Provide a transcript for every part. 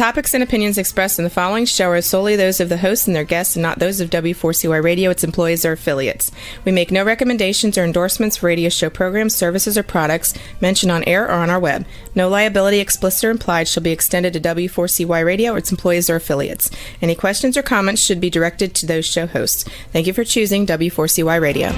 topics and opinions expressed in the following show are solely those of the host and their guests and not those of W4CY Radio, its employees, or affiliates. We make no recommendations or endorsements for radio show programs, services, or products mentioned on air or on our web. No liability, explicit or implied, shall be extended to W4CY Radio or its employees or affiliates. Any questions or comments should be directed to those show hosts. Thank you for choosing W4CY Radio.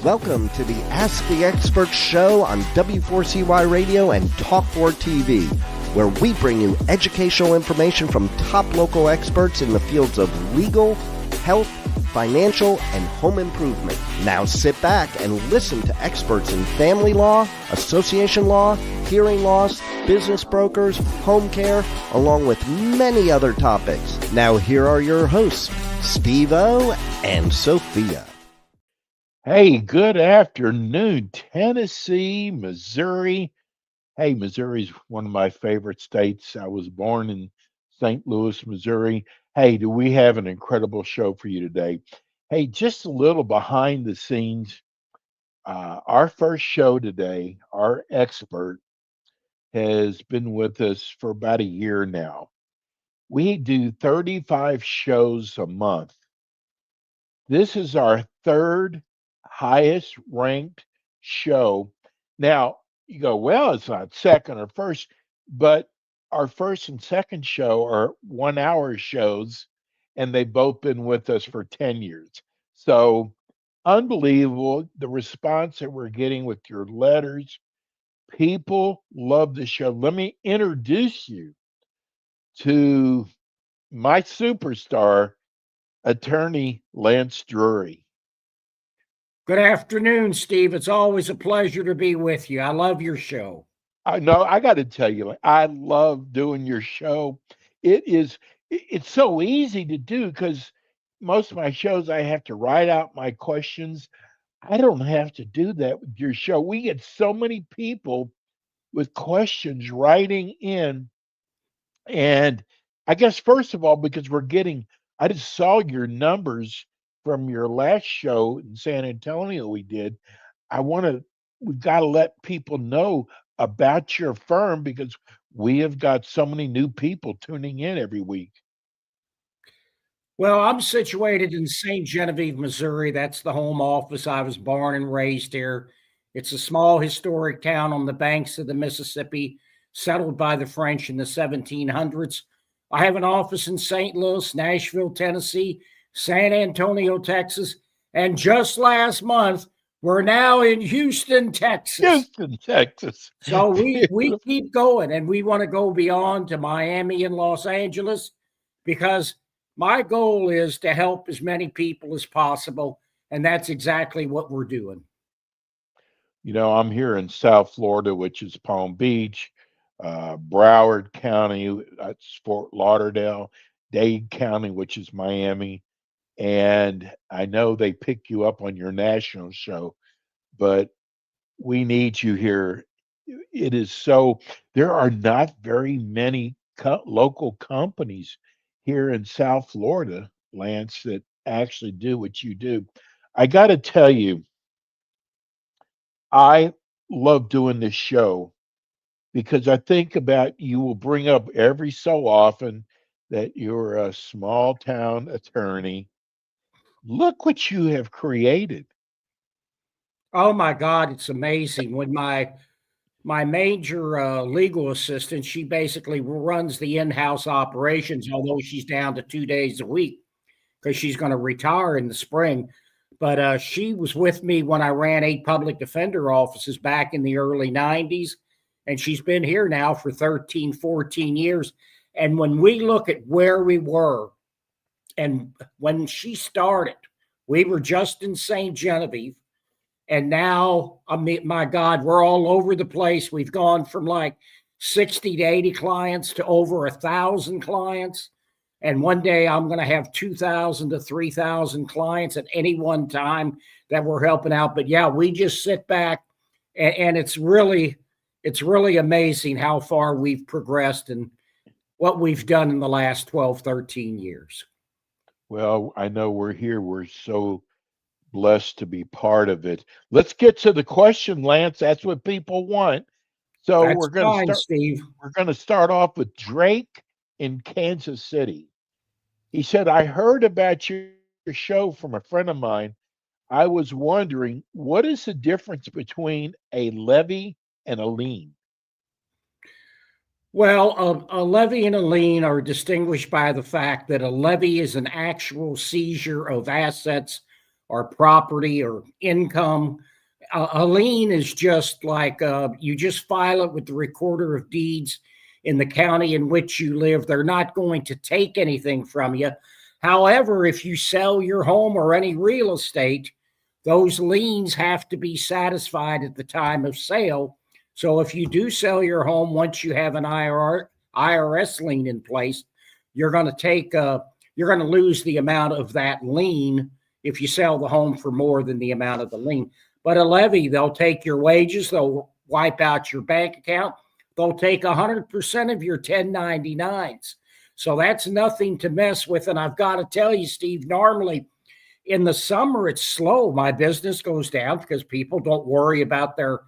Welcome to the Ask the Expert show on W4CY Radio and Talk4 TV, where we bring you educational information from top local experts in the fields of legal, health, financial, and home improvement. Now sit back and listen to experts in family law, association law, hearing loss, business brokers, home care, along with many other topics. Now here are your hosts, Steve-O and Sophia. Hey, good afternoon, Tennessee, Missouri. Hey, Missouri's one of my favorite states. I was born in St. Louis, Missouri. Hey, do we have an incredible show for you today? Hey, just a little behind the scenes. Our first show today, our expert has been with us for about a year now. We do 35 shows a month. This is our third highest ranked show. Now, you go, well, it's not second or first, but our first and second show are 1 hour shows, and they've both been with us for 10 years. So unbelievable the response that we're getting with your letters. People love the show. Let me introduce you to my superstar, attorney Lance Drury. Good afternoon, Steve. It's always a pleasure to be with you. I love your show. I know. I got to tell you, I love doing your show. It's so easy to do because most of my shows, I have to write out my questions. I don't have to do that with your show. We get so many people with questions writing in. And I guess, first of all, because I just saw your numbers from your last show in San Antonio we did. We've got to let people know about your firm because we have got so many new people tuning in every week. Well, I'm situated in St. Genevieve, Missouri. That's the home office. I was born and raised here. It's a small historic town on the banks of the Mississippi, settled by the French in the 1700s. I have an office in St. Louis, Nashville, Tennessee, San Antonio, Texas, and just last month, we're now in Houston, Texas. Houston, Texas. So we keep going, and we want to go beyond to Miami and Los Angeles because my goal is to help as many people as possible, and that's exactly what we're doing. You know, I'm here in South Florida, which is Palm Beach, Broward County, that's Fort Lauderdale, Dade County, which is Miami. And I know they pick you up on your national show, but we need you here. There are not very many local companies here in South Florida, Lance, that actually do what you do. I got to tell you, I love doing this show because I think about you will bring up every so often that you're a small town attorney. Look what you have created. Oh my God, it's amazing. When my major legal assistant, she basically runs the in-house operations, although she's down to 2 days a week because she's going to retire in the spring. But she was with me when I ran 8 public defender offices back in the early 90s. And she's been here now for 13, 14 years. And when we look at where we were, and when she started, we were just in St. Genevieve. And now, my God, we're all over the place. We've gone from like 60 to 80 clients to over 1,000 clients. And one day I'm going to have 2,000 to 3,000 clients at any one time that we're helping out. But yeah, we just sit back and it's really amazing how far we've progressed and what we've done in the last 12, 13 years. Well, I know we're here. We're so blessed to be part of it. Let's get to the question, Lance. That's what people want. So That's fine, Steve. we're going to start off with Drake in Kansas City. He said, I heard about your show from a friend of mine. I was wondering, what is the difference between a levy and a lien? Well, a levy and a lien are distinguished by the fact that a levy is an actual seizure of assets or property or income. A lien is just like you just file it with the recorder of deeds in the county in which you live. They're not going to take anything from you. However, if you sell your home or any real estate, those liens have to be satisfied at the time of sale. So if you do sell your home, once you have an IRS lien in place, you're going to lose the amount of that lien if you sell the home for more than the amount of the lien. But a levy, they'll take your wages, they'll wipe out your bank account, they'll take 100% of your 1099s. So that's nothing to mess with. And I've got to tell you, Steve, normally in the summer, it's slow. My business goes down because people don't worry about their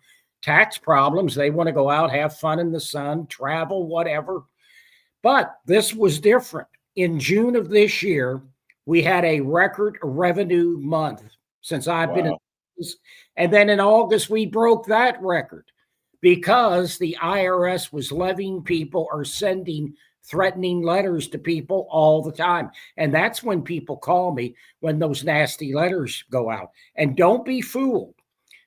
tax problems. They want to go out, have fun in the sun, travel, whatever. But this was different. In June of this year, we had a record revenue month since I've been in business. And then in August, we broke that record because the IRS was levying people or sending threatening letters to people all the time. And that's when people call me, when those nasty letters go out. And don't be fooled.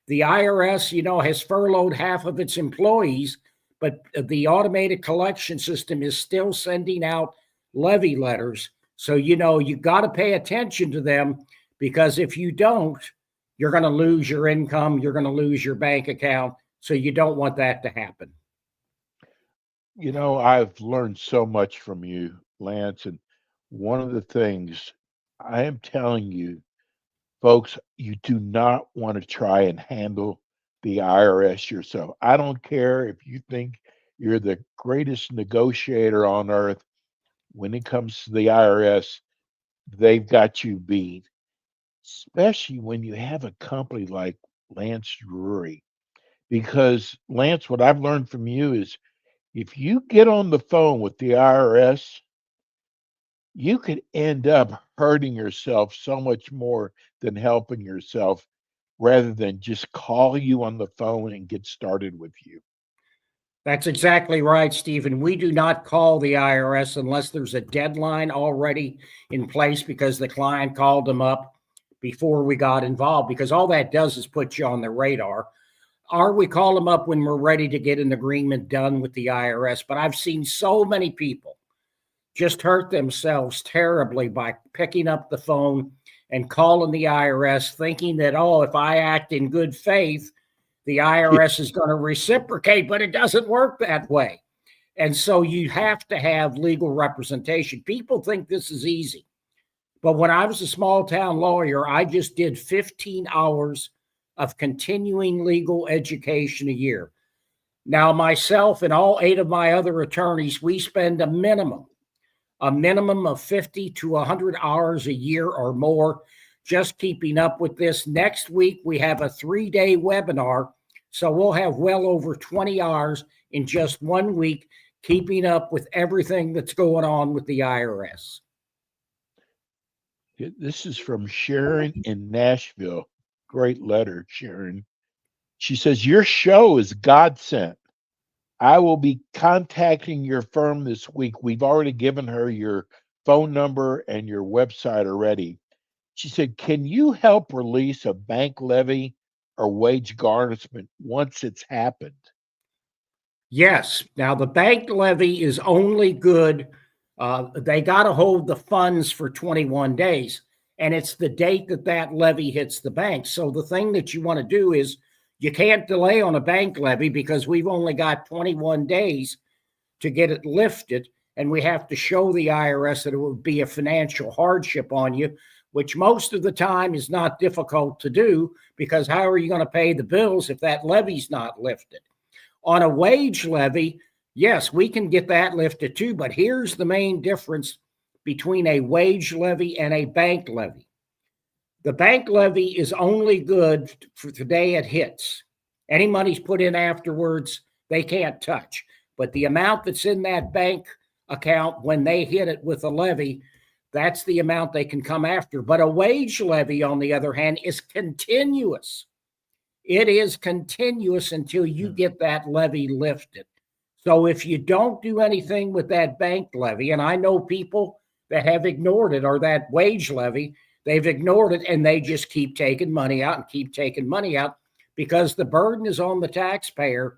The IRS, has furloughed half of its employees, but the automated collection system is still sending out levy letters. So, you got to pay attention to them, because if you don't, you're going to lose your income. You're going to lose your bank account. So you don't want that to happen. I've learned so much from you, Lance. And one of the things I am telling you, folks, you do not want to try and handle the IRS yourself. I don't care if you think you're the greatest negotiator on earth. When it comes to the IRS, they've got you beat, especially when you have a company like Lance Drury. Because, Lance, what I've learned from you is if you get on the phone with the IRS, you could end up hurting yourself so much more than helping yourself, rather than just call you on the phone and get started with you. That's exactly right, Stephen. We do not call the IRS unless there's a deadline already in place because the client called them up before we got involved, because all that does is put you on the radar. Or we call them up when we're ready to get an agreement done with the IRS. But I've seen so many people just hurt themselves terribly by picking up the phone and calling the IRS thinking that, if I act in good faith, the IRS is going to reciprocate, but it doesn't work that way. And so you have to have legal representation. People think this is easy. But when I was a small town lawyer, I just did 15 hours of continuing legal education a year. Now, myself and all 8 of my other attorneys, we spend a minimum of 50 to 100 hours a year or more just keeping up with this. Next week, we have a 3-day webinar. So we'll have well over 20 hours in just 1 week, keeping up with everything that's going on with the IRS. This is from Sharon in Nashville. Great letter, Sharon. She says, your show is God sent. I will be contacting your firm this week. We've already given her your phone number and your website already. She said, can you help release a bank levy or wage garnishment once it's happened? Yes. Now, the bank levy is only good. They got to hold the funds for 21 days. And it's the date that levy hits the bank. So the thing that you want to do is you can't delay on a bank levy because we've only got 21 days to get it lifted. And we have to show the IRS that it would be a financial hardship on you, which most of the time is not difficult to do, because how are you going to pay the bills if that levy's not lifted? On a wage levy, yes, we can get that lifted too, but here's the main difference between a wage levy and a bank levy. The bank levy is only good for the day it hits. Any money's put in afterwards, they can't touch. But the amount that's in that bank account when they hit it with a levy, that's the amount they can come after. But a wage levy, on the other hand, is continuous. It is continuous until you get that levy lifted. So if you don't do anything with that bank levy, and I know people that have ignored it, or that wage levy, they've ignored it and they just keep taking money out and keep taking money out, because the burden is on the taxpayer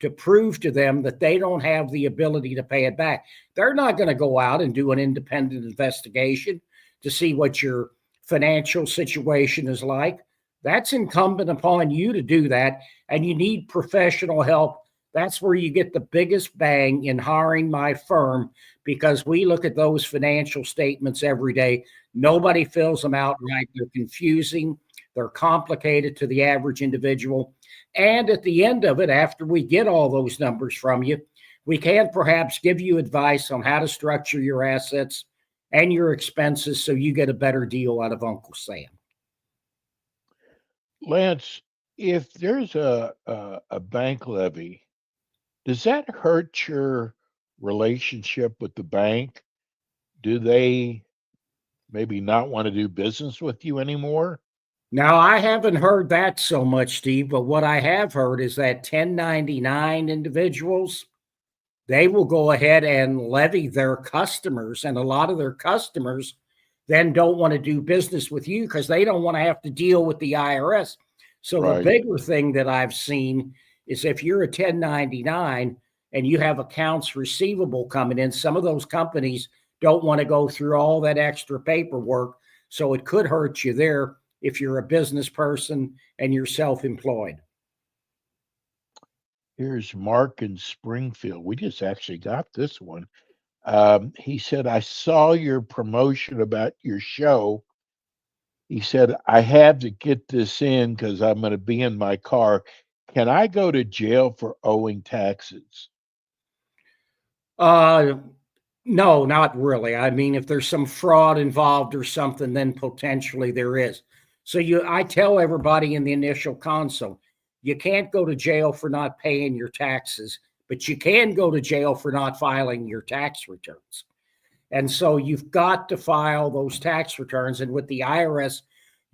to prove to them that they don't have the ability to pay it back. They're not going to go out and do an independent investigation to see what your financial situation is like. That's incumbent upon you to do that, and you need professional help. That's where you get the biggest bang in hiring my firm, because we look at those financial statements every day. Nobody fills them out right. They're confusing. They're complicated to the average individual. And at the end of it, after we get all those numbers from you, we can perhaps give you advice on how to structure your assets and your expenses so you get a better deal out of Uncle Sam. Lance, if there's a bank levy, does that hurt your relationship with the bank? Do they maybe not want to do business with you anymore? Now, I haven't heard that so much, Steve, but what I have heard is that 1099 individuals, they will go ahead and levy their customers, and a lot of their customers then don't want to do business with you because they don't want to have to deal with the IRS. So Right. The bigger thing that I've seen is if you're a 1099 and you have accounts receivable coming in, some of those companies don't want to go through all that extra paperwork. So it could hurt you there if you're a business person and you're self-employed. Here's Mark in Springfield. We just actually got this one. He said, I saw your promotion about your show. He said, I have to get this in because I'm going to be in my car. Can I go to jail for owing taxes? No, not really. I mean, if there's some fraud involved or something, then potentially there is. So I tell everybody in the initial consult, you can't go to jail for not paying your taxes, but you can go to jail for not filing your tax returns. And so you've got to file those tax returns. And with the IRS,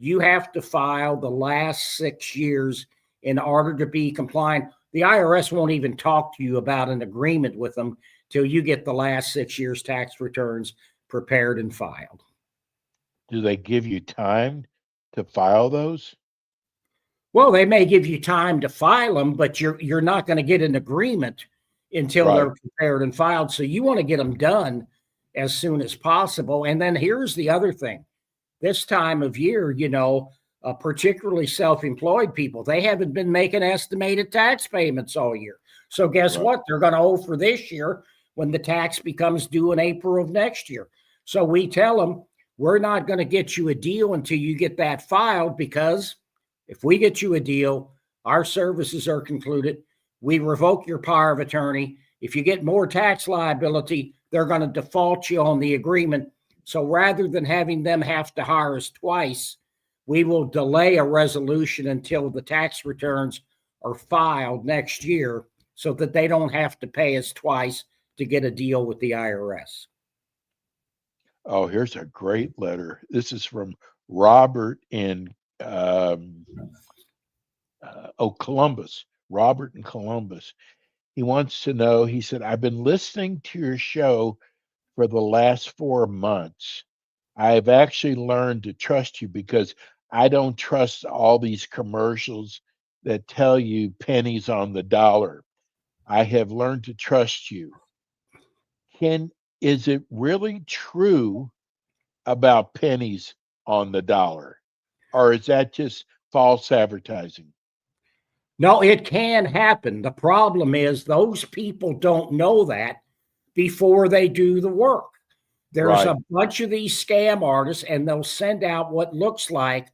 you have to file the last 6 years in order to be compliant. The IRS won't even talk to you about an agreement with them till you get the last 6 years tax returns prepared and filed. Do they give you time to file those? Well, they may give you time to file them, but you're not going to get an agreement until Right. they're prepared and filed. So you want to get them done as soon as possible. And then here's the other thing. This time of year, particularly self-employed people, they haven't been making estimated tax payments all year. So guess Right. what? They're going to owe for this year when the tax becomes due in April of next year. So we tell them, we're not going to get you a deal until you get that filed, because if we get you a deal, our services are concluded. We revoke your power of attorney. If you get more tax liability, they're going to default you on the agreement. So rather than having them have to hire us twice, we will delay a resolution until the tax returns are filed next year so that they don't have to pay us twice to get a deal with the IRS. Oh, here's a great letter. This is from Robert in Columbus. Robert in Columbus. He wants to know, he said, I've been listening to your show for the last 4 months. I've actually learned to trust you because I don't trust all these commercials that tell you pennies on the dollar. I have learned to trust you. Is it really true about pennies on the dollar? Or is that just false advertising? No, it can happen. The problem is those people don't know that before they do the work. There's Right. a bunch of these scam artists, and they'll send out what looks like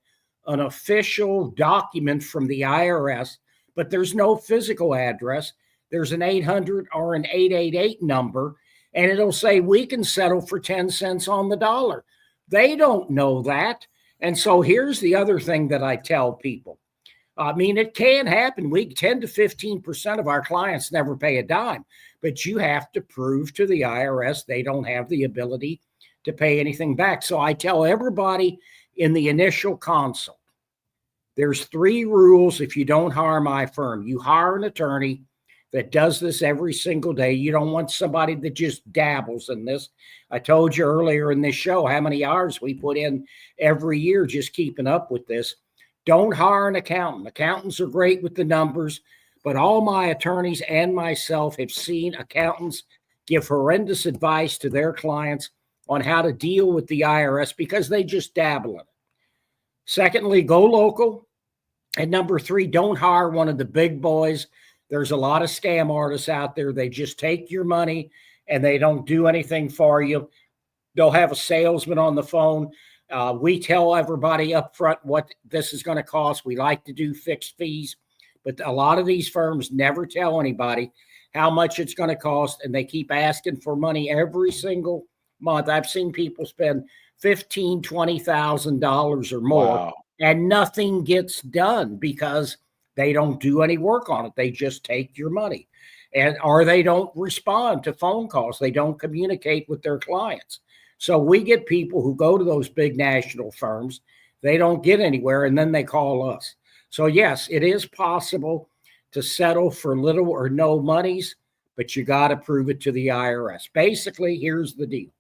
an official document from the IRS, but there's no physical address. There's an 800 or an 888 number, and it'll say we can settle for 10 cents on the dollar. They don't know that. And so here's the other thing that I tell people. I mean, it can happen. 10 to 15% of our clients never pay a dime, but you have to prove to the IRS they don't have the ability to pay anything back. So I tell everybody in the initial consult, there's 3 rules if you don't hire my firm. You hire an attorney that does this every single day. You don't want somebody that just dabbles in this. I told you earlier in this show how many hours we put in every year just keeping up with this. Don't hire an accountant. Accountants are great with the numbers, but all my attorneys and myself have seen accountants give horrendous advice to their clients on how to deal with the IRS because they just dabble in it. Secondly, go local. And number 3, don't hire one of the big boys. There's a lot of scam artists out there. They just take your money and they don't do anything for you. They'll have a salesman on the phone. We tell everybody up front what this is going to cost. We like to do fixed fees, but a lot of these firms never tell anybody how much it's going to cost, and they keep asking for money every single month. I've seen people spend $15,000, $20,000 or more, Wow. and nothing gets done because they don't do any work on it. They just take your money, or they don't respond to phone calls. They don't communicate with their clients. So we get people who go to those big national firms, they don't get anywhere, and then they call us. So yes, it is possible to settle for little or no monies, but you got to prove it to the IRS. Basically, here's the deal.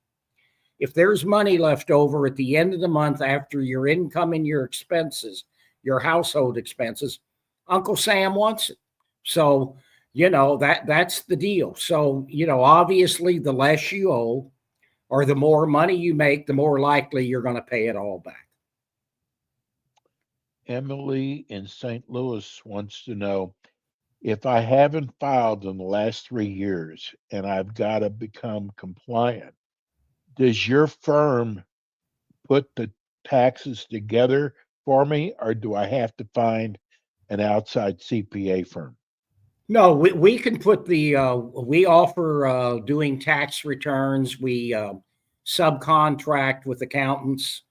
If there's money left over at the end of the month after your income and your expenses, your household expenses, Uncle Sam wants it. So, that's the deal. So, obviously the less you owe or the more money you make, the more likely you're going to pay it all back. Emily in St. Louis wants to know, if I haven't filed in the last 3 years and I've got to become compliant, does your firm put the taxes together for me, or do I have to find an outside CPA firm? No, we can put we offer doing tax returns. We subcontract with accountants.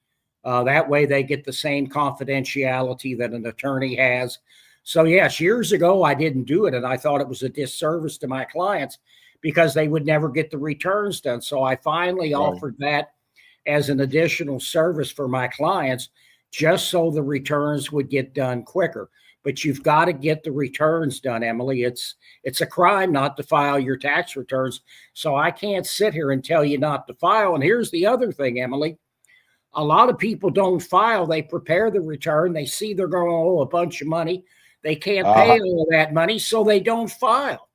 That way they get the same confidentiality that an attorney has. So yes, years ago I didn't do it, and I thought it was a disservice to my clients because they would never get the returns done. So I finally offered that as an additional service for my clients, just so the returns would get done quicker. But you've got to get the returns done, Emily. It's a crime not to file your tax returns. So I can't sit here and tell you not to file. And here's the other thing, Emily. A lot of people don't file. They prepare the return. They see they're going to owe a bunch of money. They can't pay all that money, so they don't file.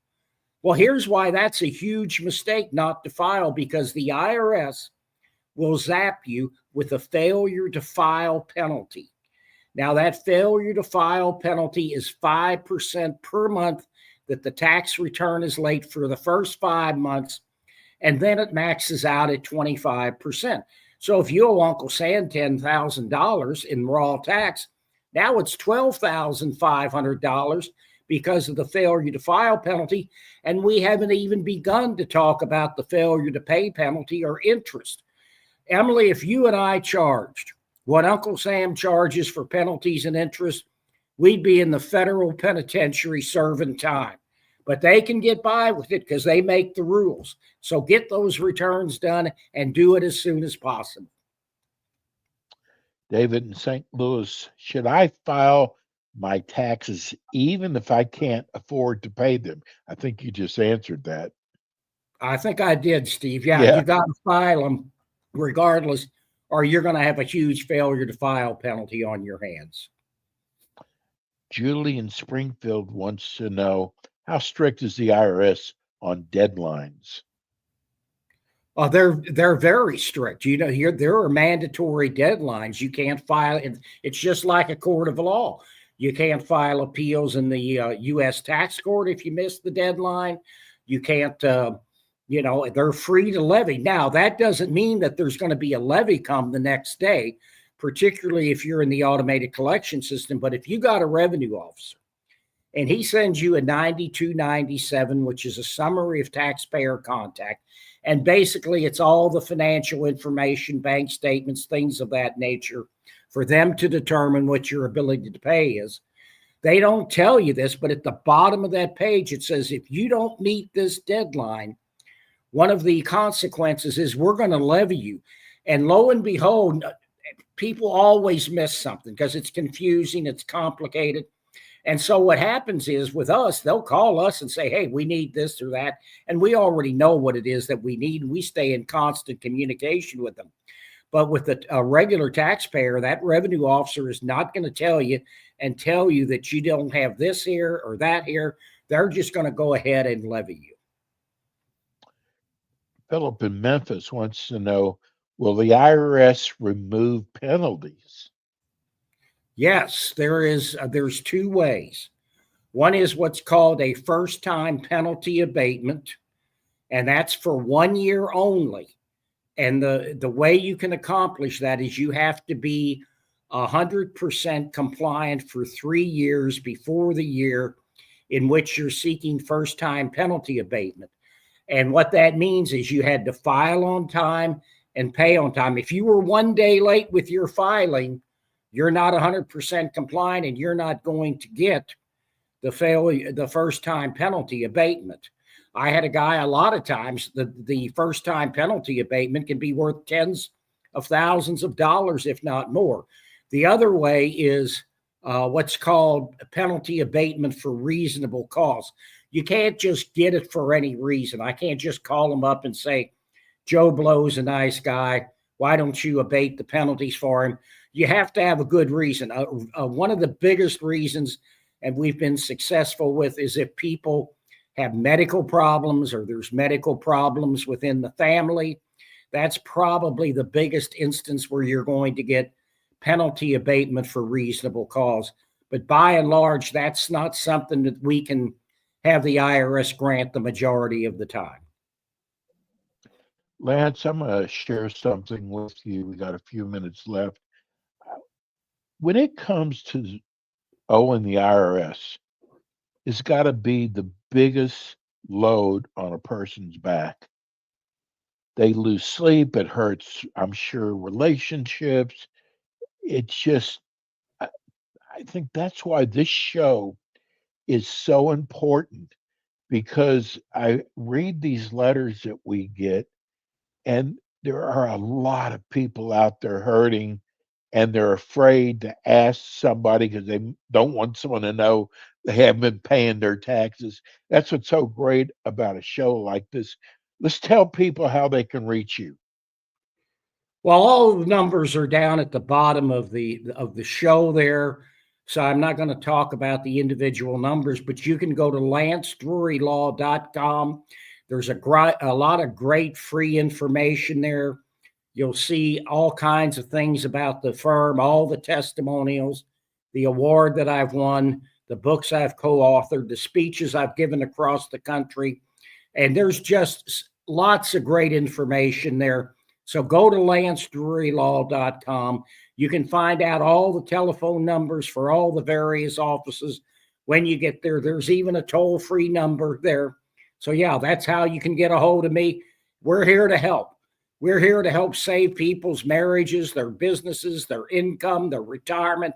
Well, here's why that's a huge mistake not to file, because the IRS will zap you with a failure to file penalty. Now, that failure to file penalty is 5% per month that the tax return is late for the first 5 months, and then it maxes out at 25%. So if you owe Uncle Sam $10,000 in raw tax, now it's $12,500 because of the failure to file penalty, and we haven't even begun to talk about the failure to pay penalty or interest. Emily, if you and I charged what Uncle Sam charges for penalties and interest, we'd be in the federal penitentiary serving time. But they can get by with it because they make the rules. So get those returns done and do it as soon as possible. David in St. Louis, should I file my taxes even if I can't afford to pay them? I think you just answered that. I think I did, Steve. Yeah. You got to file them regardless, or you're going to have a huge failure to file penalty on your hands. Julie in Springfield wants to know, how strict is the IRS on deadlines? They're very strict. Here there are mandatory deadlines. You can't file. It's just like a court of law. You can't file appeals in the U.S. tax court if you miss the deadline. You can't. They're free to levy. Now, that doesn't mean that there's going to be a levy come the next day, particularly if you're in the automated collection system. But if you got a revenue officer and he sends you a 9297, which is a summary of taxpayer contact, and basically it's all the financial information, bank statements, things of that nature, for them to determine what your ability to pay is. They don't tell you this, but at the bottom of that page, it says, if you don't meet this deadline, one of the consequences is we're going to levy you. And lo and behold, people always miss something because it's confusing, it's complicated. And so what happens is with us, they'll call us and say, hey, we need this or that. And we already know what it is that we need. And we stay in constant communication with them. But with a regular taxpayer, that revenue officer is not going to tell you that you don't have this here or that here. They're just going to go ahead and levy you. Philip in Memphis wants to know, will the IRS remove penalties? Yes, there's two ways. One is what's called a first-time penalty abatement, and that's for 1 year only. And the way you can accomplish that is you have to be 100% compliant for 3 years before the year in which you're seeking first-time penalty abatement. And what that means is you had to file on time and pay on time. If you were 1 day late with your filing, you're not 100% compliant and you're not going to get the first-time penalty abatement. I had a guy, a lot of times, the first-time penalty abatement can be worth tens of thousands of dollars, if not more. The other way is what's called a penalty abatement for reasonable cause. You can't just get it for any reason. I can't just call them up and say, Joe Blow's a nice guy. Why don't you abate the penalties for him? You have to have a good reason. One of the biggest reasons, and we've been successful with, is if people have medical problems or there's medical problems within the family. That's probably the biggest instance where you're going to get penalty abatement for reasonable cause. But by and large, that's not something that we can have the IRS grant the majority of the time. Lance, I'm going to share something with you. We got a few minutes left. When it comes to owing the IRS, it's got to be the biggest load on a person's back. They lose sleep. It hurts, I'm sure, relationships. It's just, I think that's why this show is so important, because I read these letters that we get, and there are a lot of people out there hurting, and they're afraid to ask somebody because they don't want someone to know they haven't been paying their taxes. That's what's so great about a show like this. Let's tell people how they can reach you. Well, all the numbers are down at the bottom of the show there. So I'm not going to talk about the individual numbers, but you can go to lancedrurylaw.com. There's a lot of great free information there. You'll see all kinds of things about the firm, all the testimonials, the award that I've won, the books I've co-authored, the speeches I've given across the country. And there's just lots of great information there. So go to lancedrurylaw.com. You can find out all the telephone numbers for all the various offices. When you get there, there's even a toll-free number there. So yeah, that's how you can get a hold of me. We're here to help. We're here to help save people's marriages, their businesses, their income, their retirement.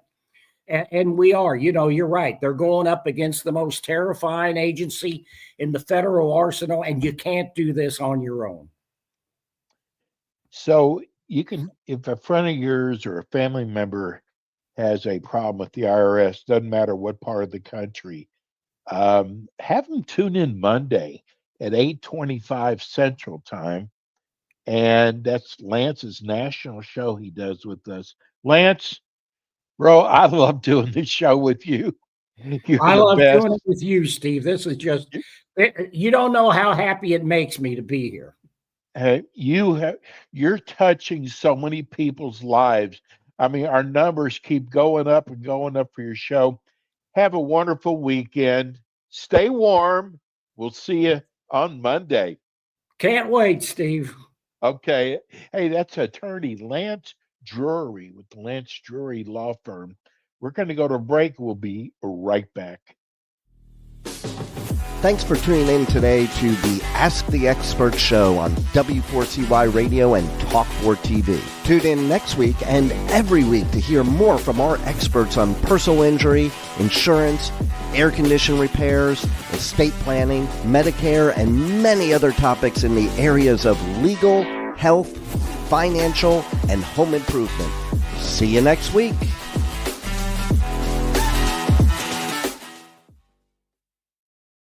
And we are, you're right. They're going up against the most terrifying agency in the federal arsenal, and you can't do this on your own. So you can, if a friend of yours or a family member has a problem with the IRS, doesn't matter what part of the country, have them tune in Monday at 8:25 Central Time. And that's Lance's national show he does with us. Lance, bro, I love doing this show with you. I love doing it with you, Steve. This is just, you don't know how happy it makes me to be here. You're touching so many people's lives. I mean, our numbers keep going up and going up for your show. Have a wonderful weekend. Stay warm. We'll see you on Monday. Can't wait, Steve. Okay. Hey, that's attorney Lance Drury with the Lance Drury Law Firm. We're going to go to a break. We'll be right back. Thanks for tuning in today to the Ask the Expert show on W4CY Radio and Talk4 TV. Tune in next week and every week to hear more from our experts on personal injury, insurance, air condition repairs, estate planning, Medicare, and many other topics in the areas of legal, health, financial, and home improvement. See you next week.